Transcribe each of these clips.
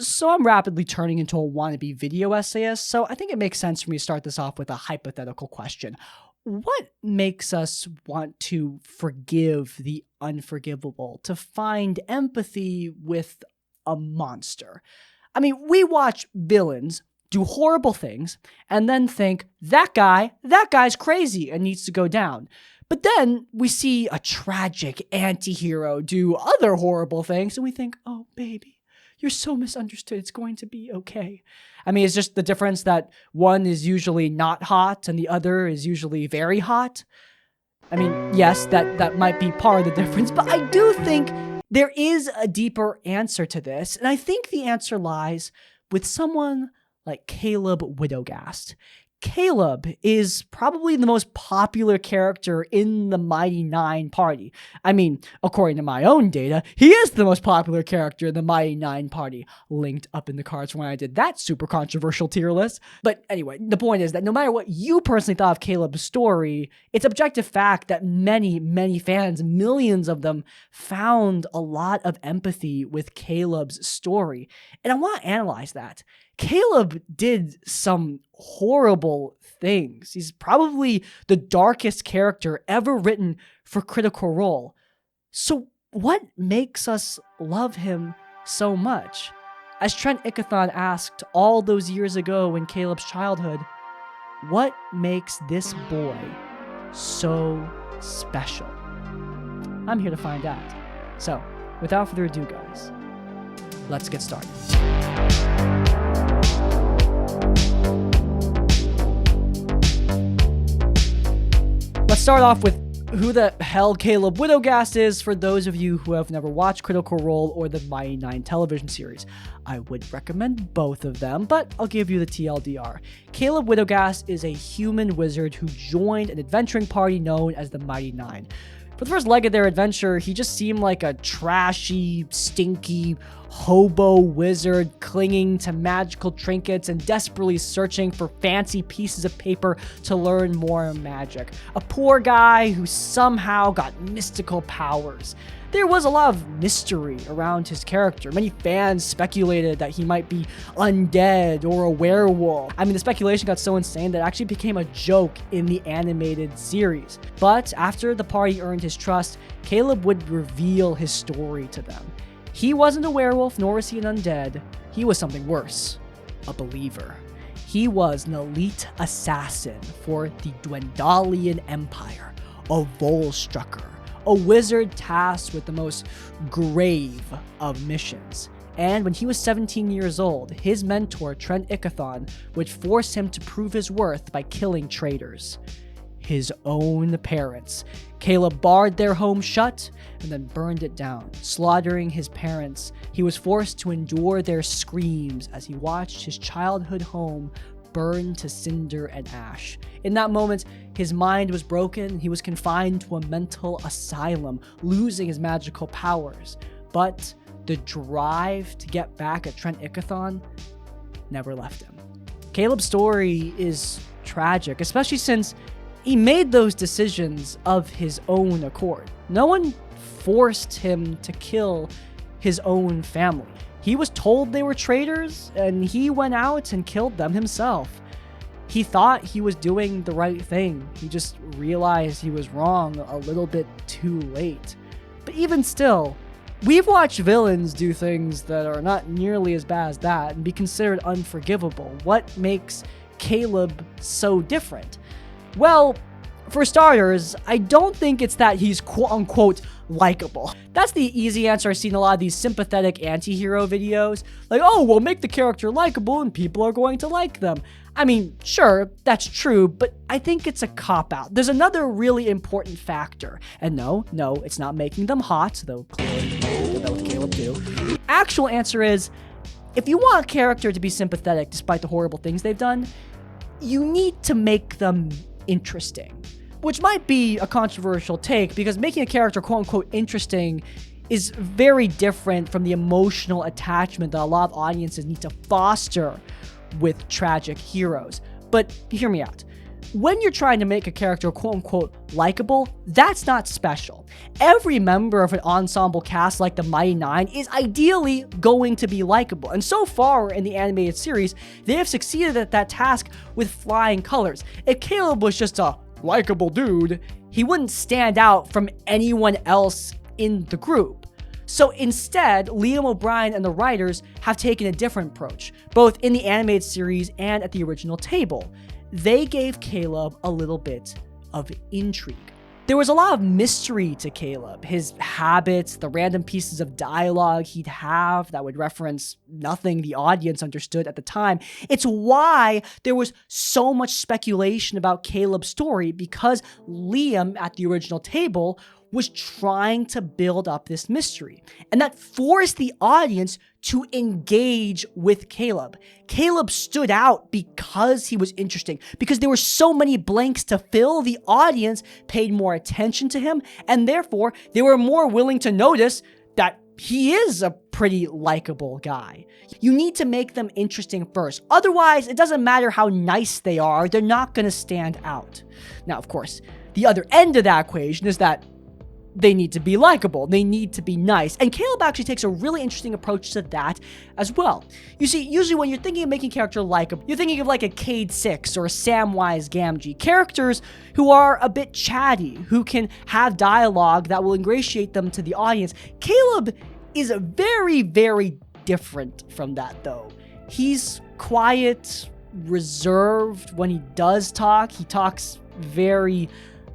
So I'm rapidly turning into a wannabe video essayist, so I think it makes sense for me to start this off with a hypothetical question. What makes us want to forgive the unforgivable, to find empathy with a monster? I mean, we watch villains do horrible things and then think, that guy's crazy and needs to go down. But then we see a tragic anti-hero do other horrible things and we think, oh, baby, you're so misunderstood. It's going to be okay. I mean, it's just the difference that one is usually not hot and the other is usually very hot. I mean, yes, that might be part of the difference, but I do think there is a deeper answer to this. And I think the answer lies with someone like Caleb Widogast. Caleb is probably the most popular character in the Mighty Nine party. I mean, according to my own data, he is the most popular character in the Mighty Nine party. Linked up in the cards when I did that super controversial tier list. But anyway, the point is that no matter what you personally thought of Caleb's story, it's objective fact that many fans, millions of them, found a lot of empathy with Caleb's story. And I want to analyze that. Caleb did some horrible things. He's probably the darkest character ever written for Critical Role. So what makes us love him so much? As Trent Ickathon asked all those years ago in Caleb's childhood, what makes this boy so special? I'm here to find out. So, without further ado, guys, let's get started. Let's start off with who the hell Caleb Widogast is for those of you who have never watched Critical Role or the Mighty Nine television series. I would recommend both of them, but I'll give you the TLDR. Caleb Widogast is a human wizard who joined an adventuring party known as the Mighty Nine. For the first leg of their adventure, he just seemed like a trashy, stinky, hobo wizard clinging to magical trinkets and desperately searching for fancy pieces of paper to learn more magic. A poor guy who somehow got mystical powers. There was a lot of mystery around his character. Many fans speculated that he might be undead or a werewolf. I mean, the speculation got so insane that it actually became a joke in the animated series. But after the party earned his trust, Caleb would reveal his story to them. He wasn't a werewolf, nor was he an undead. He was something worse, a believer. He was an elite assassin for the Dwendalian Empire, a Volstrucker, a wizard tasked with the most grave of missions. And when he was 17 years old, his mentor, Trent Ickathon, would force him to prove his worth by killing traitors. His own parents. Caleb barred their home shut and then burned it down. Slaughtering his parents, he was forced to endure their screams as he watched his childhood home burn to cinder and ash. In that moment, his mind was broken. He was confined to a mental asylum, losing his magical powers. But the drive to get back at Trent Ickathon never left him. Caleb's story is tragic, especially since he made those decisions of his own accord. No one forced him to kill his own family. He was told they were traitors, and he went out and killed them himself. He thought he was doing the right thing. He just realized he was wrong a little bit too late. But even still, we've watched villains do things that are not nearly as bad as that and be considered unforgivable. What makes Caleb so different? Well, for starters, I don't think it's that he's quote-unquote likable. That's the easy answer I see in a lot of these sympathetic anti-hero videos. Like, oh, we'll make the character likable and people are going to like them. I mean, sure, that's true, but I think it's a cop-out. There's another really important factor. And no, it's not making them hot, though clearly you did that with Caleb too. The actual answer is, if you want a character to be sympathetic despite the horrible things they've done, you need to make them interesting. Which might be a controversial take, because making a character quote-unquote interesting is very different from the emotional attachment that a lot of audiences need to foster with tragic heroes. But hear me out. when you're trying to make a character quote-unquote likable, that's not special. Every member of an ensemble cast like the Mighty Nine is ideally going to be likable, and so far in the animated series, they have succeeded at that task with flying colors. If Caleb was just a likable dude, he wouldn't stand out from anyone else in the group. So instead, Liam O'Brien and the writers have taken a different approach, both in the animated series and at the original table. They gave Caleb a little bit of intrigue. There was a lot of mystery to Caleb, his habits, the random pieces of dialogue he'd have that would reference nothing the audience understood at the time. It's why there was so much speculation about Caleb's story, because Liam at the original table was trying to build up this mystery, and that forced the audience to engage with Caleb. Caleb stood out because he was interesting, because there were so many blanks to fill. The audience paid more attention to him, and therefore they were more willing to notice that he is a pretty likable guy. You need to make them interesting first. Otherwise, it doesn't matter how nice they are, they're not going to stand out. Now, of course, the other end of that equation is that they need to be likable, they need to be nice, and Caleb actually takes a really interesting approach to that as well. You see, usually when you're thinking of making a character likable, you're thinking of like a Cade Six or a Samwise Gamgee, characters who are a bit chatty, who can have dialogue that will ingratiate them to the audience. Caleb is very, very different from that, though. He's quiet, reserved. When he does talk, he talks very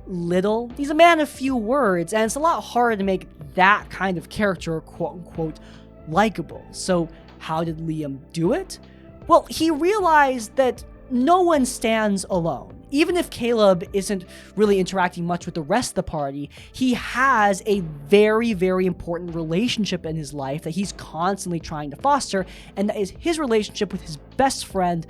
little. He's a man of few words, and it's a lot harder to make that kind of character quote-unquote likable. So how did Liam do it? Well, he realized that no one stands alone. Even if Caleb isn't really interacting much with the rest of the party, he has a very, very important relationship in his life that he's constantly trying to foster, and that is his relationship with his best friend,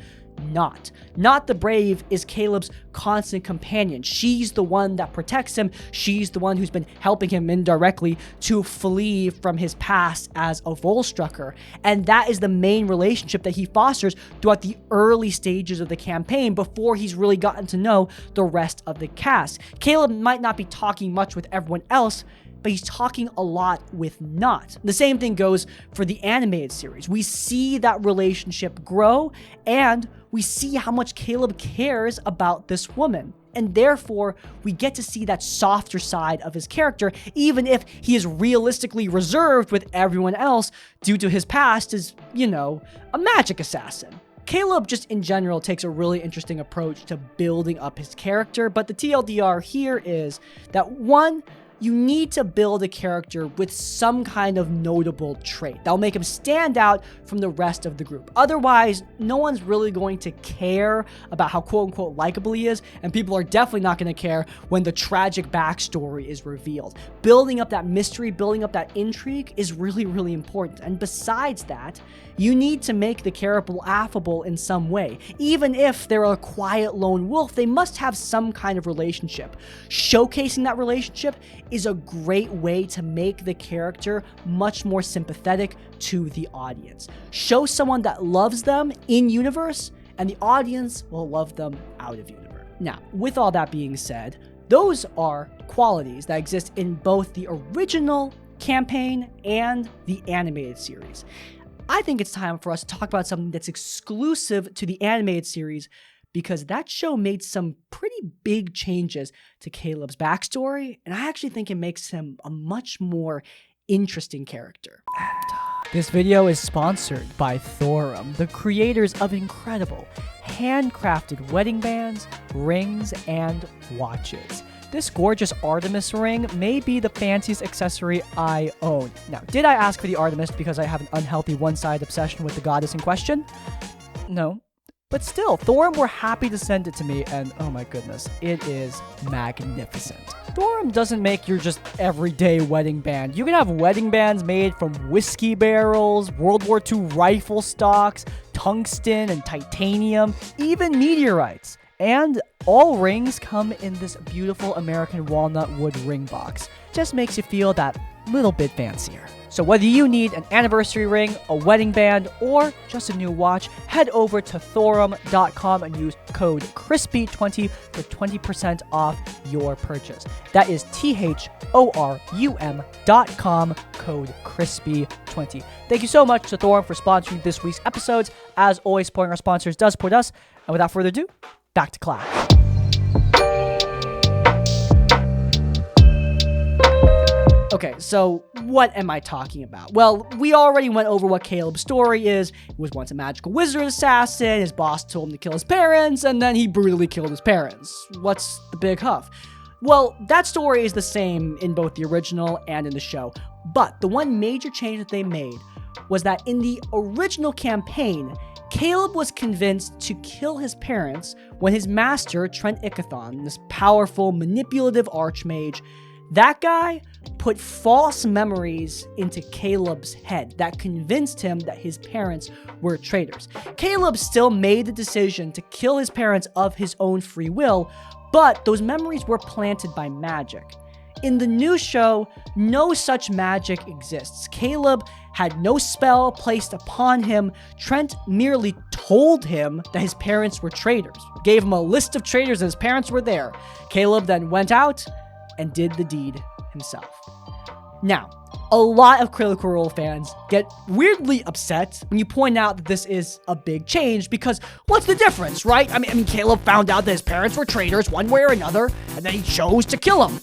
Not. Not the Brave is Caleb's constant companion. She's the one that protects him. She's the one who's been helping him indirectly to flee from his past as a Volstrucker. And that is the main relationship that he fosters throughout the early stages of the campaign before he's really gotten to know the rest of the cast. Caleb might not be talking much with everyone else, but he's talking a lot with Not. The same thing goes for the animated series. We see that relationship grow, and we see how much Caleb cares about this woman. And therefore, we get to see that softer side of his character, even if he is realistically reserved with everyone else due to his past as, a magic assassin. Caleb just in general takes a really interesting approach to building up his character, but the TLDR here is that one, you need to build a character with some kind of notable trait that'll make him stand out from the rest of the group. Otherwise, no one's really going to care about how quote-unquote likable he is, and people are definitely not going to care when the tragic backstory is revealed. Building up that mystery, building up that intrigue is really, really important. And besides that, you need to make the character affable in some way. Even if they're a quiet lone wolf, they must have some kind of relationship. Showcasing that relationship is a great way to make the character much more sympathetic to the audience. Show someone that loves them in universe, and the audience will love them out of universe. Now, with all that being said, those are qualities that exist in both the original campaign and the animated series. I think it's time for us to talk about something that's exclusive to the animated series, because that show made some pretty big changes to Caleb's backstory, and I actually think it makes him a much more interesting character. This video is sponsored by Thorum, the creators of incredible handcrafted wedding bands, rings, and watches. This gorgeous Artemis ring may be the fanciest accessory I own. Now, did I ask for the Artemis because I have an unhealthy one-sided obsession with the goddess in question? No. But still, Thorum were happy to send it to me, and oh my goodness, it is magnificent. Thorum doesn't make your just everyday wedding band. You can have wedding bands made from whiskey barrels, World War II rifle stocks, tungsten and titanium, even meteorites. And all rings come in this beautiful American walnut wood ring box. Just makes you feel that little bit fancier. So whether you need an anniversary ring, a wedding band, or just a new watch, head over to thorum.com and use code CRISPY20 for 20% off your purchase. That is THORUM.com, code CRISPY20. Thank you so much to Thorum for sponsoring this week's episodes. As always, supporting our sponsors does support us. And without further ado, back to class. Okay, so what am I talking about? Well, we already went over what Caleb's story is. He was once a magical wizard assassin, his boss told him to kill his parents, and then he brutally killed his parents. What's the big huff? Well, that story is the same in both the original and in the show, but the one major change that they made was that in the original campaign, Caleb was convinced to kill his parents when his master, Trent Ickathon, this powerful, manipulative archmage, that guy put false memories into Caleb's head that convinced him that his parents were traitors. Caleb still made the decision to kill his parents of his own free will, but those memories were planted by magic. In the new show, no such magic exists. Caleb had no spell placed upon him. Trent merely told him that his parents were traitors, gave him a list of traitors and his parents were there. Caleb then went out and did the deed himself. Now, a lot of Critical Role fans get weirdly upset when you point out that this is a big change because what's the difference, right? I mean, Caleb found out that his parents were traitors one way or another, and then he chose to kill them.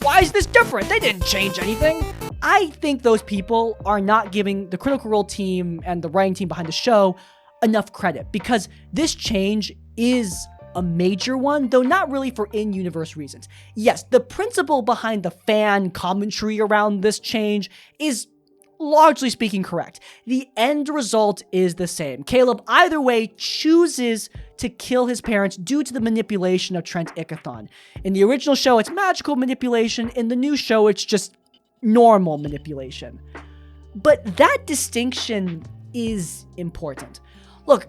Why is this different? They didn't change anything. I think those people are not giving the Critical Role team and the writing team behind the show enough credit because this change is a major one, though not really for in-universe reasons. Yes, the principle behind the fan commentary around this change is largely speaking correct. The end result is the same. Caleb either way chooses to kill his parents due to the manipulation of Trent Ickathon. In the original show, it's magical manipulation. In the new show, it's just normal manipulation. But that distinction is important. Look,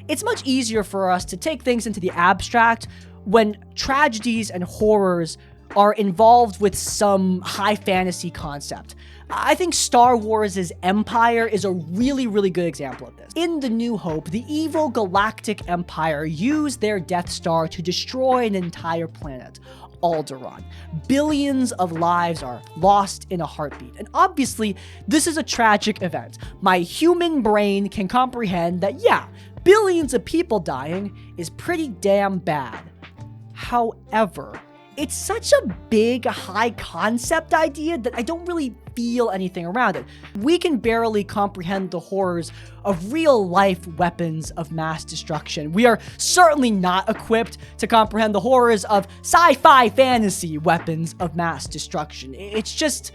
it's much easier for us to take things into the abstract when tragedies and horrors are involved with some high fantasy concept. I think Star Wars' Empire is a really, really good example of this. In The New Hope, the evil galactic empire used their Death Star to destroy an entire planet, Alderaan. Billions of lives are lost in a heartbeat. And obviously, this is a tragic event. My human brain can comprehend that, yeah, billions of people dying is pretty damn bad. However, it's such a big, high concept idea that I don't really feel anything around it. We can barely comprehend the horrors of real-life weapons of mass destruction. We are certainly not equipped to comprehend the horrors of sci-fi fantasy weapons of mass destruction. It's just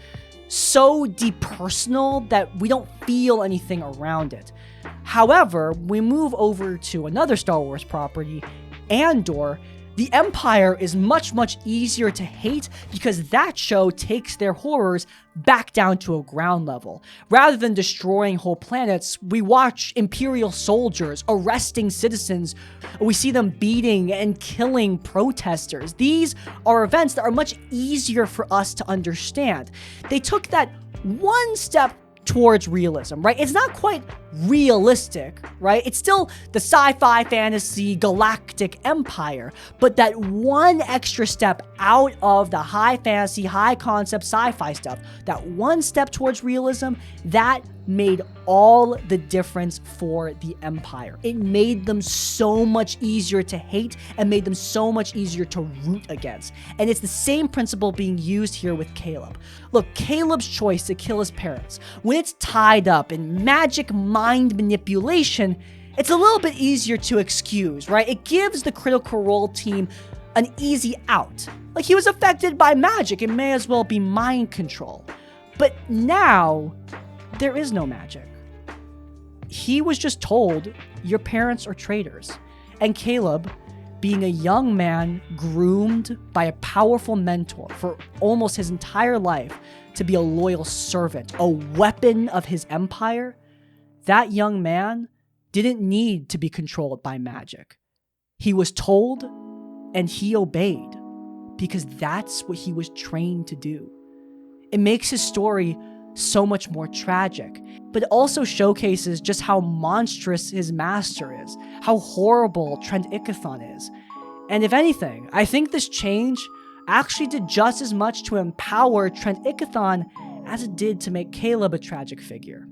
so depersonal that we don't feel anything around it. However, we move over to another Star Wars property, Andor. The Empire is much, much easier to hate because that show takes their horrors back down to a ground level. Rather than destroying whole planets, we watch Imperial soldiers arresting citizens. We see them beating and killing protesters. These are events that are much easier for us to understand. They took that one step towards realism, right? It's not quite realistic, right? It's still the sci-fi fantasy galactic empire, but that one extra step out of the high fantasy, high concept sci-fi stuff, that one step towards realism, that made all the difference for the Empire. It made them so much easier to hate and made them so much easier to root against. And it's the same principle being used here with Caleb. Look, Caleb's choice to kill his parents, when it's tied up in magic mind manipulation, it's a little bit easier to excuse, right? It gives the Critical Role team an easy out. Like, he was affected by magic, it may as well be mind control. But now, there is no magic. He was just told, your parents are traitors. And Caleb, being a young man groomed by a powerful mentor for almost his entire life to be a loyal servant, a weapon of his empire, that young man didn't need to be controlled by magic. He was told and he obeyed because that's what he was trained to do. It makes his story so much more tragic. But it also showcases just how monstrous his master is, how horrible Trent Ickathon is. And if anything, I think this change actually did just as much to empower Trent Ickathon as it did to make Caleb a tragic figure.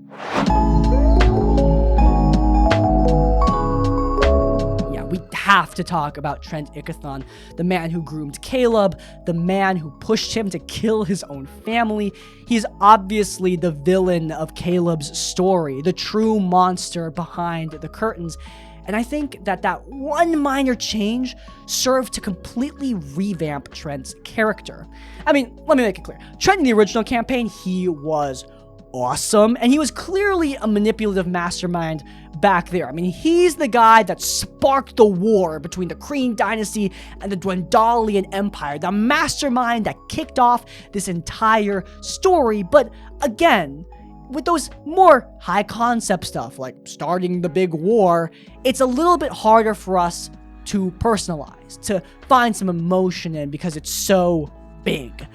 We have to talk about Trent Ickathon, the man who groomed Caleb, the man who pushed him to kill his own family. He's obviously the villain of Caleb's story, the true monster behind the curtains. And I think that one minor change served to completely revamp Trent's character. I mean, let me make it clear. Trent in the original campaign, he was awesome, and he was clearly a manipulative mastermind back there. I mean, he's the guy that sparked the war between the Kryn dynasty and the Dwendalian Empire, the mastermind that kicked off this entire story. But again, with those more high concept stuff like starting the big war, it's a little bit harder for us to personalize, to find some emotion in, because it's so big.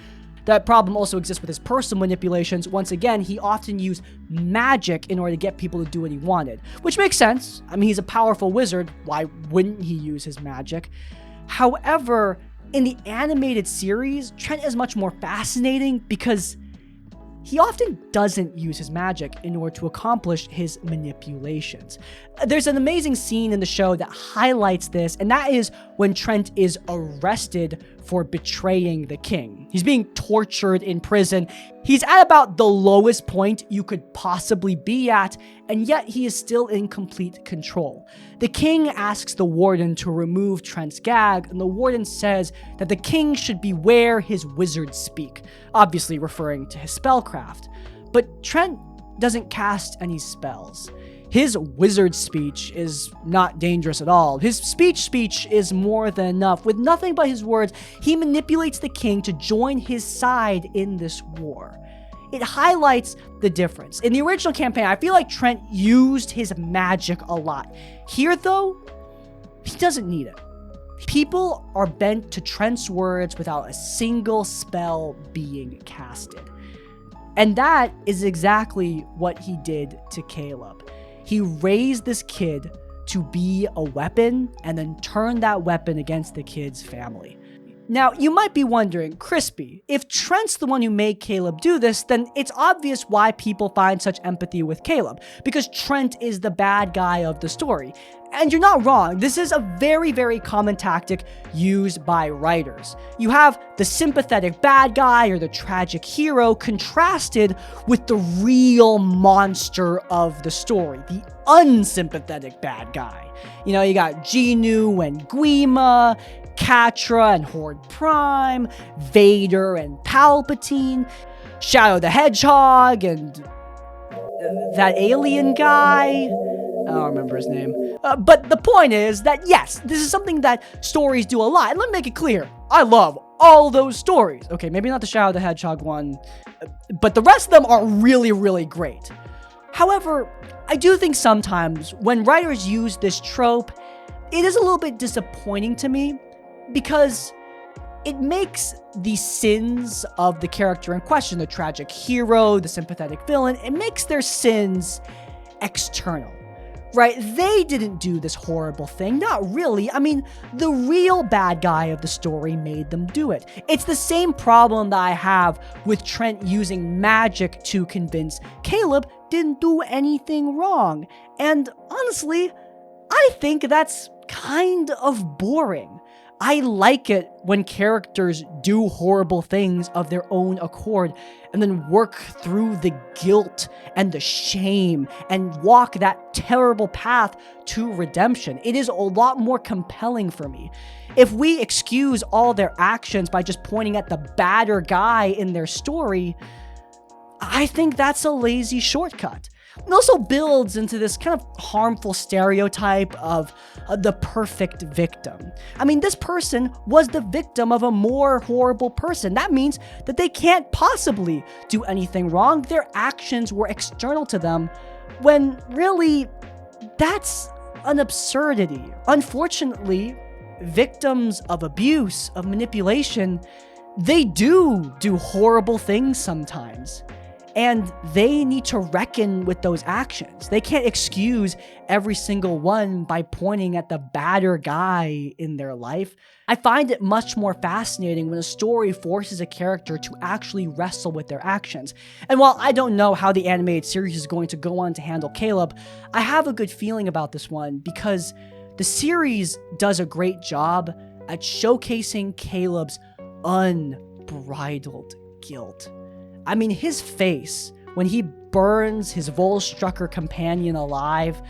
That problem also exists with his personal manipulations. Once again, he often used magic in order to get people to do what he wanted, which makes sense. I mean, he's a powerful wizard. Why wouldn't he use his magic? However, in the animated series, Trent is much more fascinating because he often doesn't use his magic in order to accomplish his manipulations. There's an amazing scene in the show that highlights this, and that is when Trent is arrested for betraying the king. He's being tortured in prison. He's at about the lowest point you could possibly be at, and yet he is still in complete control. The king asks the warden to remove Trent's gag, and the warden says that the king should beware his wizards speak, obviously referring to his spellcraft. But Trent doesn't cast any spells. His wizard speech is not dangerous at all. His speech is more than enough. With nothing but his words, he manipulates the king to join his side in this war. It highlights the difference. In the original campaign, I feel like Trent used his magic a lot. Here, though, he doesn't need it. People are bent to Trent's words without a single spell being casted. And that is exactly what he did to Caleb. He raised this kid to be a weapon and then turned that weapon against the kid's family. Now, you might be wondering, Crispy, if Trent's the one who made Caleb do this, then it's obvious why people find such empathy with Caleb, because Trent is the bad guy of the story. And you're not wrong, this is a very, very common tactic used by writers. You have the sympathetic bad guy or the tragic hero contrasted with the real monster of the story, the unsympathetic bad guy. You know, you got Genu and Guima, Catra and Horde Prime, Vader and Palpatine, Shadow the Hedgehog and that alien guy. I don't remember his name. But the point is that, yes, this is something that stories do a lot. And let me make it clear, I love all those stories. Okay, maybe not the Shadow the Hedgehog one, but the rest of them are really, really great. However, I do think sometimes when writers use this trope, it is a little bit disappointing to me because it makes the sins of the character in question, the tragic hero, the sympathetic villain, it makes their sins external. Right? They didn't do this horrible thing. Not really. I mean, the real bad guy of the story made them do it. It's the same problem that I have with Trent using magic to convince Caleb didn't do anything wrong. And honestly, I think that's kind of boring. I like it when characters do horrible things of their own accord and then work through the guilt and the shame and walk that terrible path to redemption. It is a lot more compelling for me. If we excuse all their actions by just pointing at the badder guy in their story, I think that's a lazy shortcut. It also builds into this kind of harmful stereotype of the perfect victim. I mean, this person was the victim of a more horrible person. That means that they can't possibly do anything wrong. Their actions were external to them, when really, that's an absurdity. Unfortunately, victims of abuse, of manipulation, they do horrible things sometimes. and they need to reckon with those actions. They can't excuse every single one by pointing at the badder guy in their life. I find it much more fascinating when a story forces a character to actually wrestle with their actions. And while I don't know how the animated series is going to go on to handle Caleb, I have a good feeling about this one because the series does a great job at showcasing Caleb's unbridled guilt. I mean, his face when he burns his Volstrucker companion alive,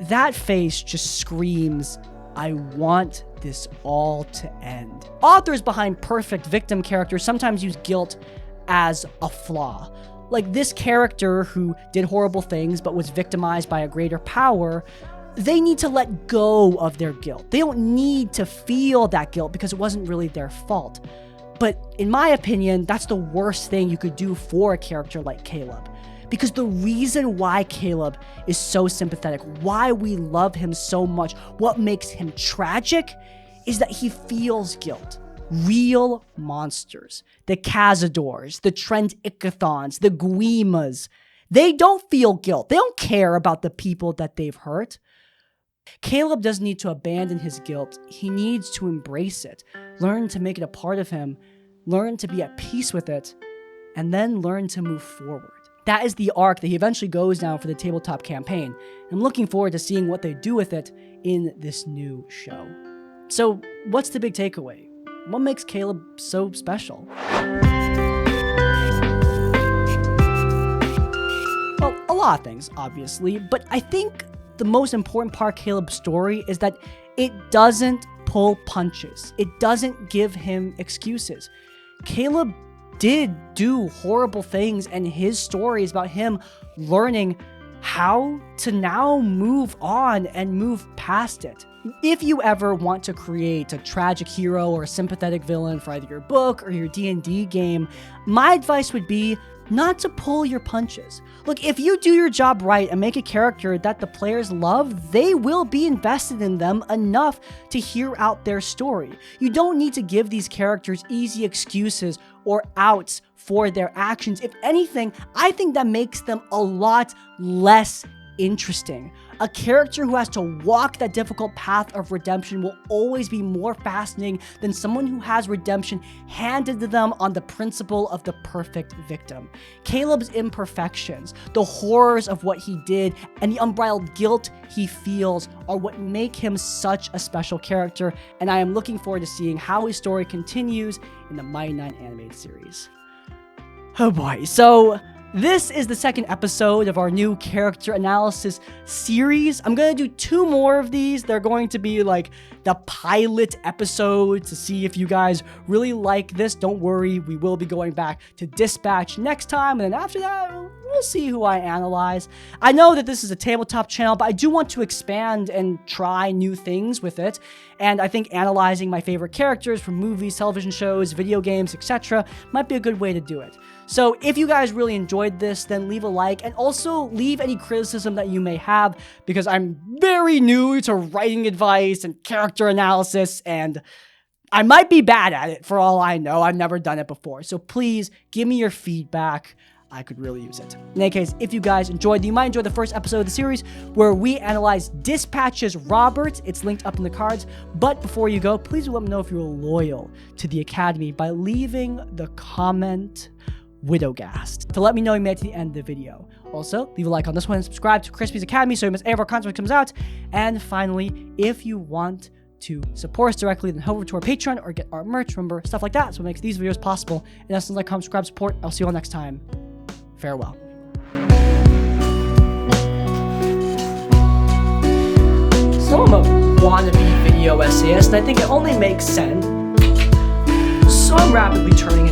that face just screams, I want this all to end. Authors behind perfect victim characters sometimes use guilt as a flaw. Like this character who did horrible things but was victimized by a greater power, they need to let go of their guilt. They don't need to feel that guilt because it wasn't really their fault. But in my opinion, that's the worst thing you could do for a character like Caleb. Because the reason why Caleb is so sympathetic, why we love him so much, what makes him tragic, is that he feels guilt. Real monsters, the Cazadors, the Trent-Ichathons, the Guimas, they don't feel guilt. They don't care about the people that they've hurt. Caleb doesn't need to abandon his guilt. He needs to embrace it, learn to make it a part of him, learn to be at peace with it, and then learn to move forward. That is the arc that he eventually goes down for the tabletop campaign. I'm looking forward to seeing what they do with it in this new show. So, what's the big takeaway? What makes Caleb so special? Well, a lot of things, obviously, but I think the most important part of Caleb's story is that it doesn't pull punches. It doesn't give him excuses. Caleb did do horrible things, and his story is about him learning how to now move on and move past it. If you ever want to create a tragic hero or a sympathetic villain for either your book or your D&D game, my advice would be not to pull your punches. Look, if you do your job right and make a character that the players love, they will be invested in them enough to hear out their story. You don't need to give these characters easy excuses or outs for their actions. If anything, I think that makes them a lot less interesting. A character who has to walk that difficult path of redemption will always be more fascinating than someone who has redemption handed to them on the principle of the perfect victim. Caleb's imperfections, the horrors of what he did, and the unbridled guilt he feels are what make him such a special character, and I am looking forward to seeing how his story continues in the Mighty Nein animated series. Oh boy, so this is the second episode of our new character analysis series. I'm going to do 2 more of these. They're going to be like the pilot episode to see if you guys really like this. Don't worry, we will be going back to Dispatch next time, and then after that, we'll see who I analyze. I know that this is a tabletop channel, but I do want to expand and try new things with it, and I think analyzing my favorite characters from movies, television shows, video games, etc. might be a good way to do it. So if you guys really enjoyed this, then leave a like, and also leave any criticism that you may have, because I'm very new to writing advice and character analysis, and I might be bad at it for all I know. I've never done it before. So please give me your feedback. I could really use it. In any case, if you guys enjoyed, you might enjoy the first episode of the series where we analyze Dispatch's Robert. It's linked up in the cards. But before you go, please let me know if you're loyal to the Academy by leaving the comment Widogast to let me know you made it to the end of the video. Also, leave a like on this one and subscribe to Crispy's Academy so you miss any of our content when it comes out. And finally, if you want to support us directly, then head over to our Patreon or get our merch, remember, stuff like that. So it makes these videos possible. And that's like, comment, subscribe, support. I'll see you all next time. Farewell. So I'm a wannabe video essayist, and I think it only makes sense. So I'm rapidly turning